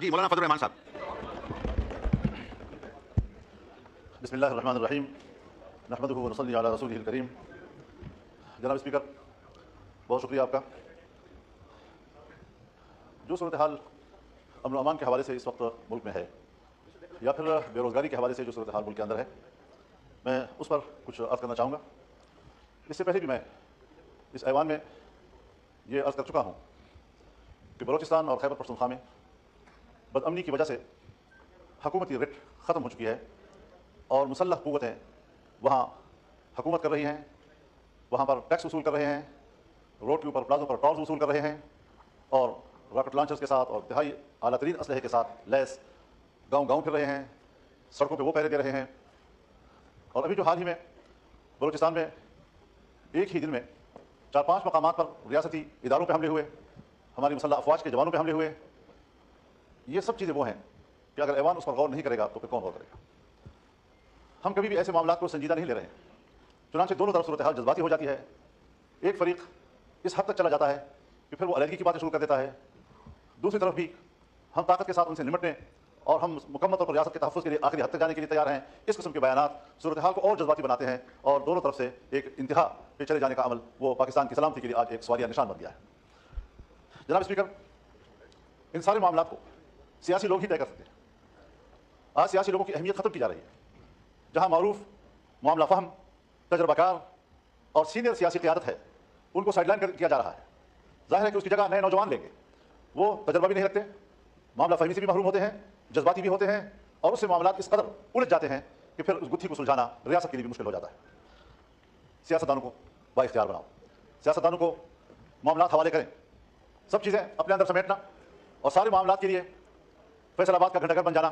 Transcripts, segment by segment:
جی مولانا فضل الرحمان صاحب. بسم اللہ الرحمن الرحیم نحمدہ ونصلی علی رسولہ الکریم. جناب اسپیکر، بہت شکریہ آپ کا. جو صورتحال امن و امان کے حوالے سے اس وقت ملک میں ہے یا پھر بے روزگاری کے حوالے سے جو صورتحال ملک کے اندر ہے، میں اس پر کچھ عرض کرنا چاہوں گا. اس سے پہلے بھی میں اس ایوان میں یہ عرض کر چکا ہوں کہ بلوچستان اور خیبر پختونخوا میں بدامنی کی وجہ سے حکومتی رٹ ختم ہو چکی ہے اور مسلح قوتیں وہاں حکومت کر رہی ہیں، وہاں پر ٹیکس وصول کر رہے ہیں، روڈ کے اوپر پلازوں پر ٹولز وصول کر رہے ہیں اور راکٹ لانچرز کے ساتھ اور انتہائی اعلیٰ ترین اسلحے کے ساتھ لیس گاؤں گاؤں پھر رہے ہیں، سڑکوں پہ وہ پہرے دے رہے ہیں. اور ابھی جو حال ہی میں بلوچستان میں ایک ہی دن میں 4-5 مقامات پر ریاستی اداروں پہ حملے ہوئے، ہماری مسلح افواج کے جوانوں پہ حملے ہوئے. یہ سب چیزیں وہ ہیں کہ اگر ایوان اس پر غور نہیں کرے گا تو پھر کون غور کرے گا؟ ہم کبھی بھی ایسے معاملات کو سنجیدہ نہیں لے رہے ہیں. چنانچہ دونوں طرف صورتحال جذباتی ہو جاتی ہے. ایک فریق اس حد تک چلا جاتا ہے کہ پھر وہ علیحدگی کی باتیں شروع کر دیتا ہے. دوسری طرف بھی ہم طاقت کے ساتھ ان سے نمٹنے اور ہم مکمل طور پر ریاست کے تحفظ کے لیے آخری حد تک جانے کے لیے تیار ہیں. اس قسم کے بیانات صورتحال کو اور جذباتی بناتے ہیں اور دونوں طرف سے ایک انتہا پہ چلے جانے کا عمل وہ پاکستان کی سلامتی کے لیے آج ایک سوالیہ نشان بن گیا ہے. جناب اسپیکر، ان سارے معاملات کو سیاسی لوگ ہی طے کر سکتے ہیں. آج سیاسی لوگوں کی اہمیت ختم کی جا رہی ہے. جہاں معروف معاملہ فہم، تجربہ کار اور سینئر سیاسی قیادت ہے، ان کو سائڈ لائن کیا جا رہا ہے. ظاہر ہے کہ اس کی جگہ نئے نوجوان لیں گے. وہ تجربہ بھی نہیں رکھتے، معاملہ فہمی سے بھی محروم ہوتے ہیں، جذباتی بھی ہوتے ہیں اور اس سے معاملات اس قدر الجھ جاتے ہیں کہ پھر اس گتھی کو سلجھانا ریاست کے لیے بھی مشکل ہو جاتا ہے. سیاستدانوں کو با اختیار بناؤ، سیاستدانوں کو معاملات حوالے کریں، سب چیزیں اپنے اندر سمیٹنا اور سارے معاملات کے لیے فیصل آباد کا گھنٹہ گھر بن جانا،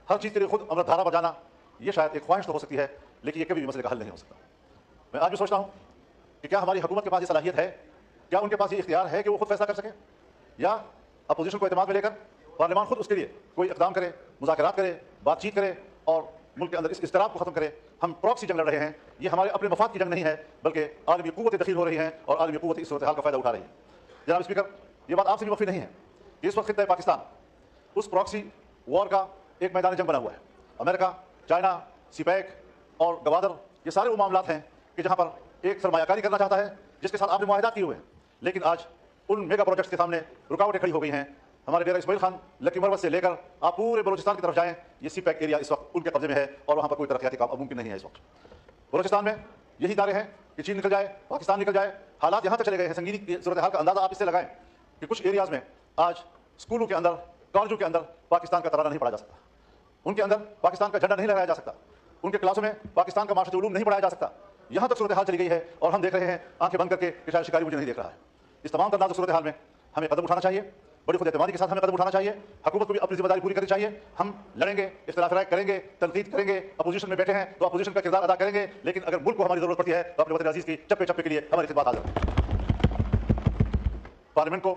ہر چیز کے لیے خود امرت دھارا بجانا، یہ شاید ایک خواہش تو ہو سکتی ہے لیکن یہ کبھی بھی مسئلے کا حل نہیں ہو سکتا. میں آج بھی سوچتا ہوں کہ کیا ہماری حکومت کے پاس یہ صلاحیت ہے، کیا ان کے پاس یہ اختیار ہے کہ وہ خود فیصلہ کر سکیں، یا اپوزیشن کو اعتماد میں لے کر پارلیمان خود اس کے لیے کوئی اقدام کرے، مذاکرات کرے، بات چیت کرے اور ملک کے اندر اس اضطراب کو ختم کرے. ہم پراکسی جنگ لڑ رہے ہیں. یہ ہمارے اپنے مفاد کی جنگ نہیں ہے بلکہ عالمی قوتیں دخیل ہو رہی ہیں اور عالمی قوت اس صورتحال کا فائدہ اٹھا رہی ہے. جناب اسپیکر، یہ بات آپ سے بھی مخفی نہیں ہے کہ اس وقت خطہ پاکستان اس پراکسی وار کا ایک میدان جنگ بنا ہوا ہے. امریکہ، چائنا، سی پیک اور گوادر، یہ سارے وہ معاملات ہیں کہ جہاں پر ایک سرمایہ کاری کرنا چاہتا ہے جس کے ساتھ آپ نے معاہدات کیے ہوئے ہیں، لیکن آج ان میگا پروجیکٹس کے سامنے رکاوٹیں کھڑی ہو گئی ہیں. ہمارے ڈیرہ اسماعیل خان لکی مروت سے لے کر آپ پورے بلوچستان کی طرف جائیں، یہ سی پیک ایریا اس وقت ان کے قبضے میں ہے اور وہاں پر کوئی ترقیاتی کام اب ممکن نہیں ہے. اس وقت بلوچستان میں یہی ادارے ہیں کہ چین نکل جائے، پاکستان نکل جائے. حالات یہاں تک چلے گئے ہیں، سنگینی کی صورتحال کا اندازہ آپ اس سے لگائیں کہ کچھ ایریاز میں آج اسکولوں کے اندر، کالجوں کے اندر پاکستان کا ترانہ نہیں پڑھا جا سکتا، ان کے اندر پاکستان کا جھنڈا نہیں لہرایا جا سکتا، ان کے کلاسوں میں پاکستان کا معاشرتی علوم نہیں پڑھایا جا سکتا. یہاں تک صورتحال چلی گئی ہے اور ہم دیکھ رہے ہیں آنکھیں بند کر کے کہ شاید شکاری مجھے نہیں دیکھ رہا ہے. اس تمام تر نازک صورتحال میں ہمیں قدم اٹھانا چاہیے، بڑی خود اعتمادی کے ساتھ ہمیں قدم اٹھانا چاہیے. حکومت کو بھی اپنی ذمہ داری پوری کرنی چاہیے. ہم لڑیں گے، اختلاف رائے کریں گے، تنقید کریں گے، اپوزیشن میں بیٹھے ہیں تو اپوزیشن کا کردار ادا کریں گے، لیکن اگر ملک کو ہماری ضرورت پڑتی ہے تو اپنے وطن عزیز کی چپے چپے کے لیے ہماری خدمات حاضر ہیں. پارلیمنٹ کو،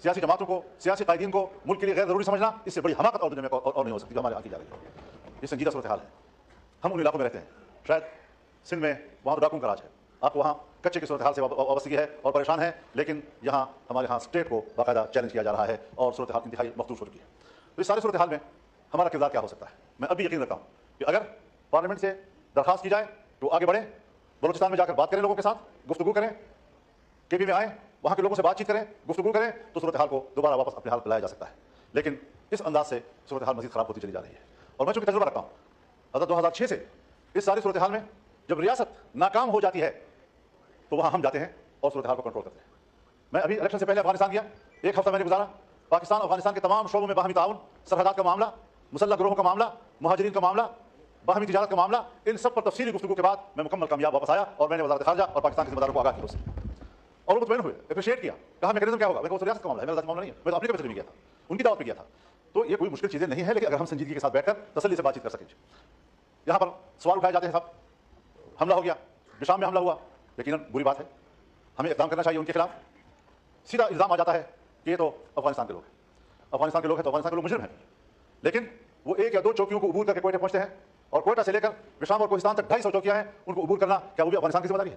سیاسی جماعتوں کو، سیاسی قائدین کو ملک کے لیے غیر ضروری سمجھنا، اس سے بڑی حماقت اور دنیا میں اور نہیں ہو سکتی جو ہمارے یہاں کی جا رہی ہے. یہ سنجیدہ صورتحال ہے. ہم ان علاقوں میں رہتے ہیں، شاید سندھ میں وہاں تو ڈاکوں کا راج ہے، آپ کو وہاں کچے کی صورتحال سے وابستگی ہے اور پریشان ہیں، لیکن یہاں ہمارے ہاں اسٹیٹ کو باقاعدہ چیلنج کیا جا رہا ہے اور صورتحال انتہائی مخدوش ہو چکی ہے. تو اس سارے صورتحال میں ہمارا کردار کیا ہو سکتا ہے؟ میں اب بھی یقین رکھتا ہوں کہ اگر پارلیمنٹ سے درخواست کی جائے تو آگے بڑھیں، بلوچستان میں جا کر بات کریں، لوگوں کے ساتھ گفتگو کریں، کے پی میں آئیں، وہاں کے لوگوں سے بات چیت کریں، گفتگو کریں تو صورتحال کو دوبارہ واپس اپنے حال پہ لایا جا سکتا ہے. لیکن اس انداز سے صورتحال مزید خراب ہوتی چلی جا رہی ہے. اور میں چونکہ تجربہ رکھتا ہوں، اگر 2006 سے اس ساری صورتحال میں جب ریاست ناکام ہو جاتی ہے تو وہاں ہم جاتے ہیں اور صورتحال کو کنٹرول کرتے ہیں. میں ابھی الیکشن سے پہلے افغانستان گیا، ایک ہفتہ میں نے گزارا. پاکستان افغانستان کے تمام شعبوں میں باہمی تعاون، سرحدات کا معاملہ، مسلح گروہوں کا معاملہ، مہاجرین کا معاملہ، باہمی تجارت کا معاملہ، ان سب پر تفصیلی گفتگو کے بعد میں مکمل کامیاب واپس آیا اور میں نے وزارت خارجہ اور پاکستان کے ذمہ داروں کو آگاہ کیا اس سے، اور وہ مطمئن ہوئے، اپریشیٹ کیا، کہا میکینزم کیا ہوگا. میں کہا ریاست کا معاملہ ہے، میرا ذاتی معاملہ نہیں ہے. میں تو اپنے کبھی گیا تھا، ان کی دعوت پہ گیا تھا. تو یہ کوئی مشکل چیزیں نہیں ہیں، لیکن اگر ہم سنجیدگی کے ساتھ بیٹھ کر تسلی سے بات چیت کر سکیں. یہاں پر سوال اٹھائے جاتے ہیں صاحب، حملہ ہو گیا، شام میں حملہ ہوا، یقیناً بری بات ہے، ہمیں اقدام کرنا چاہیے ان کے خلاف. سیدھا الزام آ جاتا ہے کہ یہ تو افغانستان کے لوگ ہیں، افغانستان کے لوگ ہیں تو افغانستان کے لوگ مجرم ہیں. لیکن وہ ایک یا دو چوکیوں کو عبور کر کے کوئٹہ پہنچتے ہیں اور کوئٹہ سے لے کر شام اور کوہستان تک 250 چوکیاں ہیں، ان کو عبور کرنا کیا وہ بھی افغانستان کی ذمہ داری ہے؟